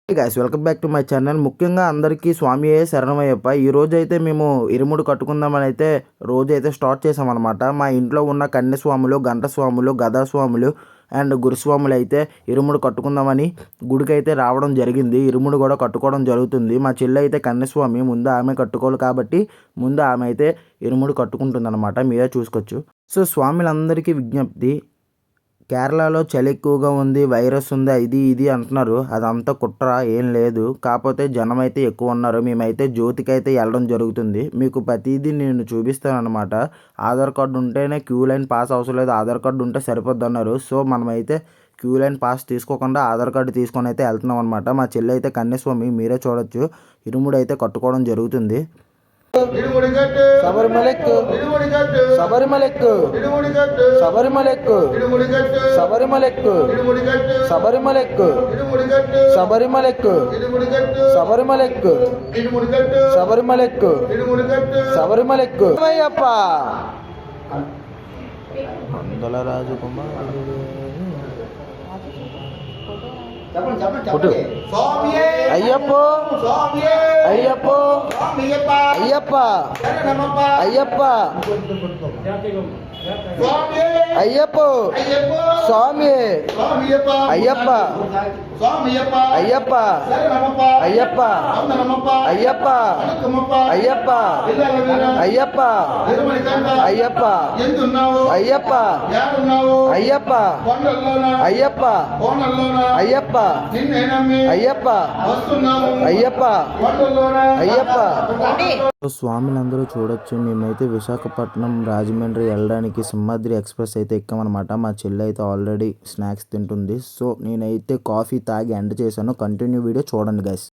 Guys welcome back to my channel. ముఖ్యంగా అందరికీ స్వామియే శరణమయ్యప్ప. ఈ రోజైతే మేము ఇరుముడు కట్టుకుందామని అయితే రోజైతే స్టార్ట్ చేసామన్నమాట. మా ఇంట్లో ఉన్న కన్యస్వాములు, గంట స్వాములు, గదా స్వాములు అండ్ గురుస్వాములు అయితే ఇరుముడు కట్టుకుందామని గుడికైతే రావడం జరిగింది. ఇరుముడు కూడా కట్టుకోవడం జరుగుతుంది. మా చెల్లి అయితే కన్యస్వామి, ముందు ఆమె కట్టుకోవాలి కాబట్టి ముందు ఆమె అయితే ఇరుముడు కట్టుకుంటుంది అనమాట. మీరే చూసుకోవచ్చు. సో స్వాములందరికీ విజ్ఞప్తి, కేరళలో చలి ఎక్కువగా ఉంది, వైరస్ ఉంది, ఇది అంటున్నారు. అదంతా కుట్ర, ఏం లేదు. కాకపోతే జనం అయితే ఎక్కువ ఉన్నారు. మేమైతే జ్యోతికి అయితే వెళ్ళడం జరుగుతుంది. మీకు ప్రతిదీ నేను చూపిస్తాను అనమాట. ఆధార్ కార్డు ఉంటేనే క్యూ లైన్ పాస్ అవసరం లేదు, ఆధార్ కార్డు ఉంటే సరిపోద్ది అన్నారు. సో మనమైతే క్యూ లైన్ పాస్ తీసుకోకుండా ఆధార్ కార్డు తీసుకొని అయితే వెళ్తున్నాం అనమాట. మా చెల్లి అయితే కన్యస్వామి, మీరే చూడొచ్చు. ఇరుముడు అయితే కట్టుకోవడం జరుగుతుంది. శబరిమలెక్కు శబరిమలెక్కు శబరిమలెక్కు శబరిమలెక్కు శబరిమలెక్కు శబరిమలెక్కు శబరిమలెక్కు శబరిమలెక్కు శబరిమలెక్కు అయ్యప్ప మందల రాజకుమారుడు అయ్యప్ప అయ్యప్ప అయ్యప్ప అయ్యప్ప అయ్యప్ప స్వామి అయ్యప్ప అయ్యప్ప అయ్యప్ప అయ్యప్ప అయ్యప్ప అయ్యప్ప అయ్యప్ప అయ్యప్ప అయ్యప్ప అయ్యప్ప అయ్యప్ప అయ్యప్ప అయ్యప్ప అయ్యప్ప. స్వాములందరూ చూడొచ్చు. మేమైతే విశాఖపట్నం రాజమండ్రి వెళ్ళడానికి సింహాద్రి ఎక్స్ప్రెస్ అయితే ఎక్కామన్నమాట. మా చెల్లి అయితే ఆల్రెడీ స్నాక్స్ తింటుంది. సో నేనైతే కాఫీ తాగి ఎండ్ చేశాను. కంటిన్యూ వీడియో చూడండి గైస్.